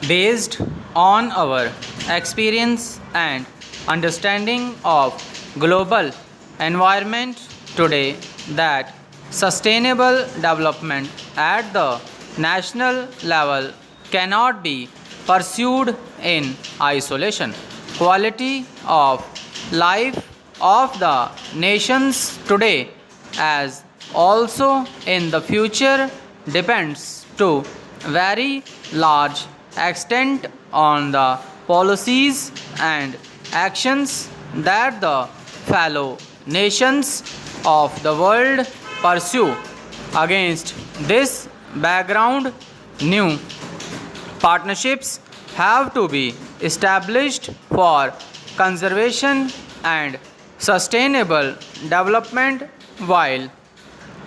Based on our experience and understanding of global environment today, that sustainable development at the national level cannot be pursued in isolation. Quality of life of the nations today as also in the future depends to very large extent on the policies and actions that the fellow nations of the world pursue. Against this background, new partnerships have to be established for conservation and sustainable development while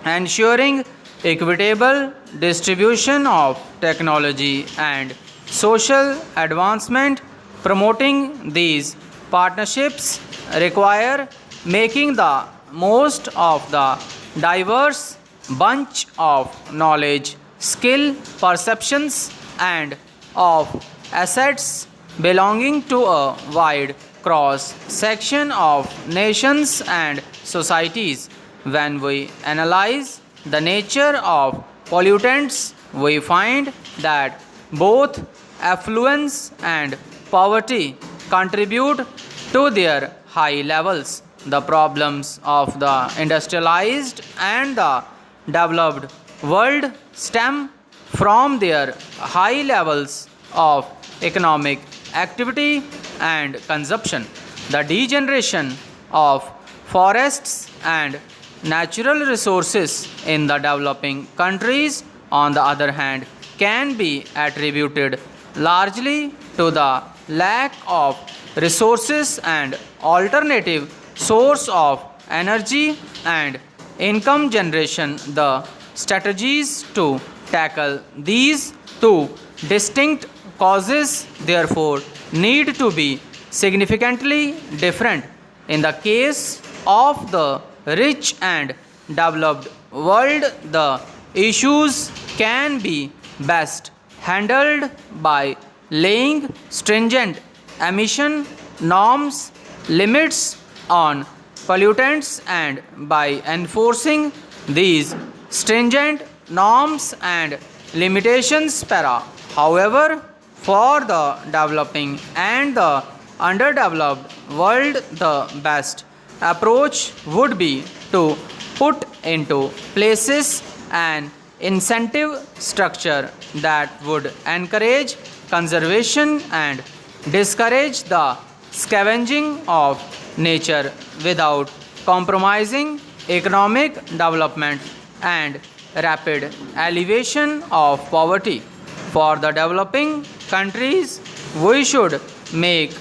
ensuring equitable distribution of technology and social advancement. Promoting these partnerships require making the most of the diverse bunch of knowledge, skill, perceptions, and of assets belonging to a wide cross section of nations and societies. When we analyze the nature of pollutants, we find that both affluence and poverty contribute to their high levels. The problems of the industrialized and the developed world stem from their high levels of economic activity and consumption. The degeneration of forests and natural resources in the developing countries, on the other hand, can be attributed largely to the lack of resources and alternative source of energy and income generation. The strategies to tackle these two distinct causes therefore need to be significantly different. In the case of the rich and developed world, the issues can be best handled by laying stringent emission norms, limits on pollutants, and by enforcing these stringent norms and limitations para. However, for the developing and the underdeveloped world, the best approach would be to put into places an incentive structure that would encourage conservation and discourage the scavenging of nature without compromising economic development and rapid elevation of poverty. For the developing countries, we should make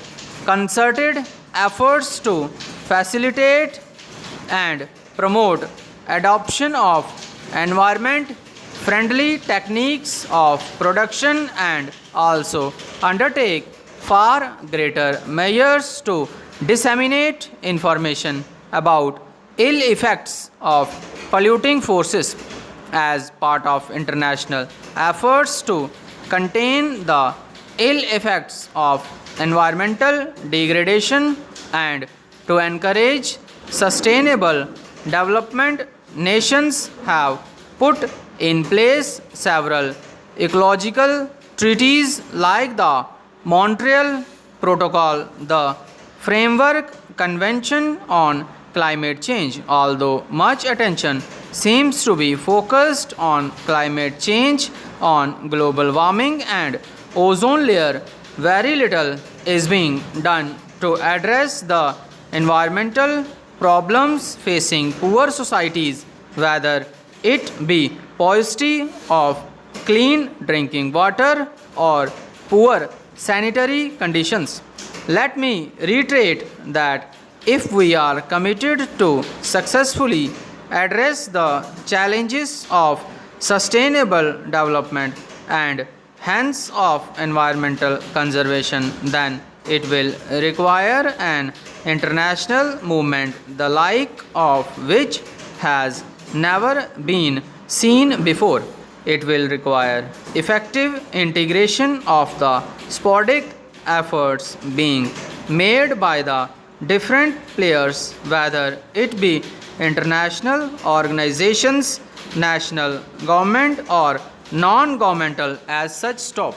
concerted efforts to facilitate and promote adoption of environment friendly techniques of production and also undertake far greater measures to disseminate information about ill effects of polluting forces as part of international efforts to contain the ill effects of environmental degradation and to encourage sustainable development. Nations have put in place several ecological treaties like the Montreal Protocol, the Framework Convention on Climate Change. Although much attention seems to be focused on climate change, on global warming and ozone layer, very little is being done to address the environmental problems facing poor societies, whether it be paucity of clean drinking water or poor sanitary conditions. Let me reiterate that if we are committed to successfully address the challenges of sustainable development and hence of environmental conservation, then it will require an international movement the like of which has never been seen before. It will require effective integration of the sporadic efforts being made by the different players, whether it be international organizations, national government, or non-governmental as such. Stop.